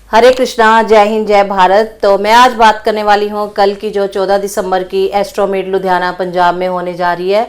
हरे कृष्णा, जय हिंद, जय भारत। तो मैं आज बात करने वाली हूँ कल की जो 14 दिसंबर की एस्ट्रोमीट लुधियाना पंजाब में होने जा रही है।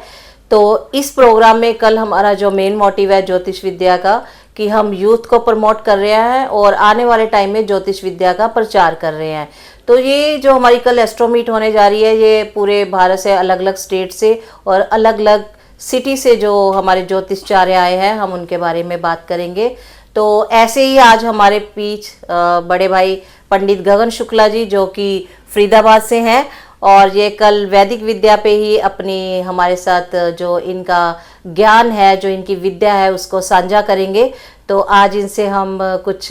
तो इस प्रोग्राम में कल हमारा जो मेन मोटिव है ज्योतिष विद्या का, कि हम यूथ को प्रमोट कर रहे हैं और आने वाले टाइम में ज्योतिष विद्या का प्रचार कर रहे हैं। तो ये जो हमारी कल एस्ट्रोमीट होने जा रही है, ये पूरे भारत से अलग अलग स्टेट से और अलग अलग सिटी से जो हमारे ज्योतिषाचार्य आए हैं, हम उनके बारे में बात करेंगे। तो ऐसे ही आज हमारे बीच बड़े भाई पंडित गगन शुक्ला जी, जो कि फरीदाबाद से हैं, और ये कल वैदिक विद्या पे ही अपनी हमारे साथ जो इनका ज्ञान है, जो इनकी विद्या है, उसको साझा करेंगे। तो आज इनसे हम कुछ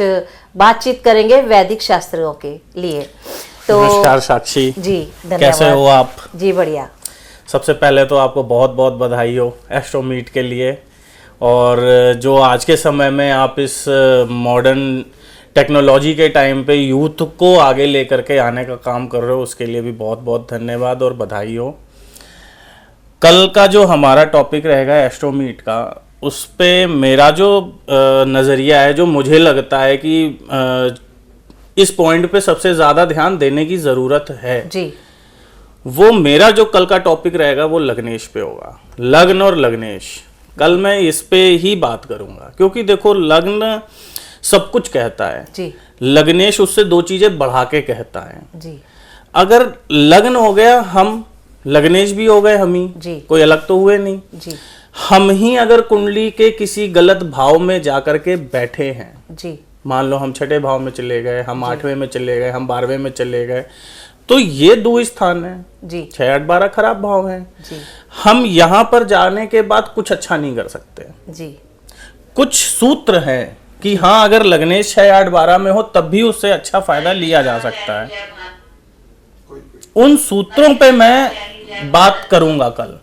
बातचीत करेंगे वैदिक शास्त्रों के लिए। तो नमस्कार साक्षी जी, धन्यवाद। कैसे हो आप? जी बढ़िया। सबसे पहले तो आपको बहुत बहुत बधाई हो एस्ट्रोमीट के लिए, और जो आज के समय में आप इस मॉडर्न टेक्नोलॉजी के टाइम पे यूथ को आगे लेकर के आने का काम कर रहे हो, उसके लिए भी बहुत बहुत धन्यवाद और बधाई हो। कल का जो हमारा टॉपिक रहेगा एस्ट्रोमीट का, उस पे मेरा जो नज़रिया है, जो मुझे लगता है कि इस पॉइंट पे सबसे ज़्यादा ध्यान देने की ज़रूरत है जी, वो मेरा जो कल का टॉपिक रहेगा वो लग्नेश पे होगा। लग्न और लग्नेश, कल मैं इस पे ही बात करूंगा, क्योंकि देखो लग्न सब कुछ कहता है जी, लग्नेश उससे दो चीजें बढ़ा के कहता है जी। अगर लग्न हो गया, हम लग्नेश भी हो गए, हम ही जी। कोई अलग तो हुए नहीं जी, हम ही अगर कुंडली के किसी गलत भाव में जाकर के बैठे हैं, जी, मान लो हम छठे भाव में चले गए, हम 8वें में चले गए, हम 12वें में चले गए, तो ये दो स्थान है जी, 6, 8, 12 खराब भाव हैं। जी, हम यहाँ पर जाने के बाद कुछ अच्छा नहीं कर सकते। जी, कुछ सूत्र हैं कि हाँ, अगर लग्नेश 6, 8, 12 में हो तब भी उससे अच्छा फायदा लिया जा सकता है। उन सूत्रों पे मैं बात करूंगा कल,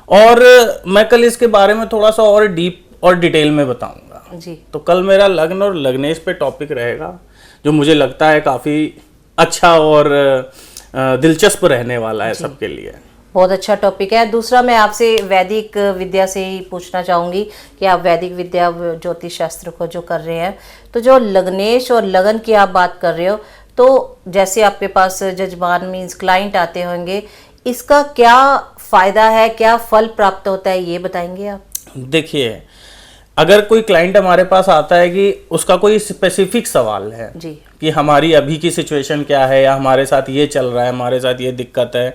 और मैं कल इसके बारे में थोड़ा सा और डीप और डिटेल में बताऊंगा। जी। तो कल मेरा लग्न और लग्नेश पे टॉपिक रहेगा, जो मुझे लगता है काफी अच्छा और दिलचस्प रहने वाला है सबके लिए। बहुत अच्छा टॉपिक है। दूसरा, मैं आपसे वैदिक विद्या से ही पूछना चाहूँगी कि आप वैदिक विद्या ज्योतिष शास्त्र को जो कर रहे हैं, तो जो लग्नेश और लगन की आप बात कर रहे हो, तो जैसे आपके पास जजमान मीन्स क्लाइंट आते होंगे, इसका क्या फ़ायदा है, क्या फल प्राप्त होता है, ये बताएंगे आप? देखिए, अगर कोई क्लाइंट हमारे पास आता है कि उसका कोई स्पेसिफिक सवाल है जी, कि हमारी अभी की सिचुएशन क्या है, या हमारे साथ ये चल रहा है, हमारे साथ ये दिक्कत है,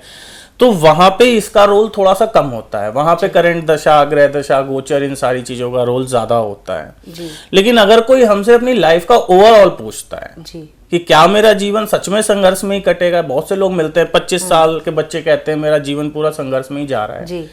तो वहां पे इसका रोल थोड़ा सा कम होता है। वहां पे करंट दशा, ग्रह दशा, गोचर, इन सारी चीजों का रोल ज्यादा होता है जी, लेकिन अगर कोई हमसे अपनी लाइफ का ओवरऑल पूछता है जी, कि क्या मेरा जीवन सच में संघर्ष में ही कटेगा, बहुत से लोग मिलते हैं, 25 साल के बच्चे कहते हैं मेरा जीवन पूरा संघर्ष में ही जा रहा है। जी,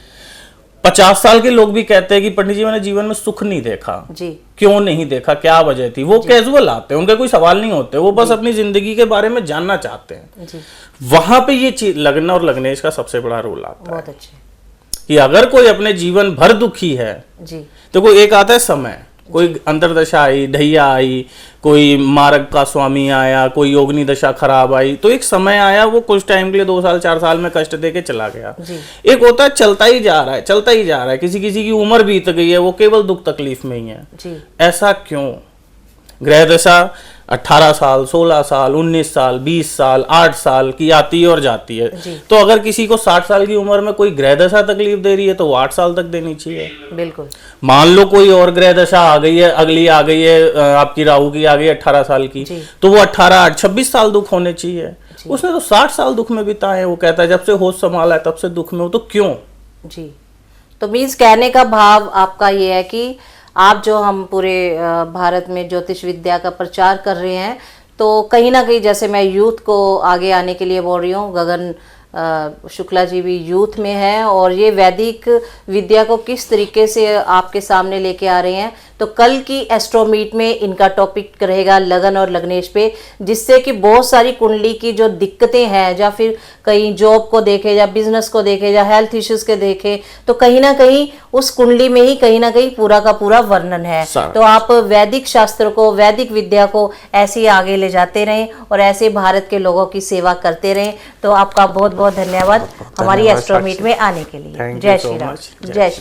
50 साल के लोग भी कहते हैं कि पंडित जी, मैंने जीवन में सुख नहीं देखा। जी, क्यों नहीं देखा, क्या वजह थी? वो कैजुअल आते हैं, उनके कोई सवाल नहीं होते, वो बस अपनी जिंदगी के बारे में जानना चाहते हैं। जी। वहां पे ये चीज लग्न और लग्नेश का सबसे बड़ा रोल आता है बहुत अच्छे। कि अगर कोई अपने जीवन भर दुखी है, जी, देखो एक आता है समय, कोई अंतरदशा आई, ढैया आई, कोई मार्ग का स्वामी आया, कोई योगनी दशा खराब आई, तो एक समय आया, वो कुछ टाइम के लिए 2 साल 4 साल में कष्ट दे के चला गया। जी, एक होता है चलता ही जा रहा है, चलता ही जा रहा है, किसी किसी की उम्र बीत गई है, वो केवल दुख तकलीफ में ही है। जी, ऐसा क्यों? ग्रह दशा 18 साल, 16 साल, 19 साल, 20 साल, 8 साल की आती है और जाती है। जी। तो अगर किसी को 60 साल की उम्र में कोई ग्रह दशा तकलीफ दे रही है, तो वो 8 साल तक देनी चाहिए। बिल्कुल। मान लो कोई और ग्रह दशा आ गई है, अगली आ गई है, आपकी राहु की आ गई 18 साल की, जी। तो वो 18, 8, 26 साल दुख होने चाहिए। उसने तो 60 साल दुख में बिताए। वो कहता है जब से होश संभाला है तब से दुख में हो, तो क्यों? जी, तो मीन्स कहने का भाव आपका ये है कि आप जो हम पूरे भारत में ज्योतिष विद्या का प्रचार कर रहे हैं, तो कहीं ना कहीं, जैसे मैं यूथ को आगे आने के लिए बोल रही हूँ, गगन शुक्ला जी भी यूथ में है, और ये वैदिक विद्या को किस तरीके से आपके सामने लेके आ रहे हैं। तो कल की एस्ट्रोमीट में इनका टॉपिक रहेगा लगन और लग्नेश पे, जिससे कि बहुत सारी कुंडली की जो दिक्कतें हैं, या फिर कहीं जॉब को देखे, या बिजनेस को देखे, या हेल्थ इश्यूज के देखे, तो कहीं ना कहीं उस कुंडली में ही कहीं ना कहीं पूरा का पूरा वर्णन है। तो आप वैदिक शास्त्र को, वैदिक विद्या को ऐसे ही आगे ले जाते रहें और ऐसे भारत के लोगों की सेवा करते रहें। तो आपका बहुत बहुत धन्यवाद हमारी एस्ट्रोमीट में आने के लिए। जय श्री राम, जय श्री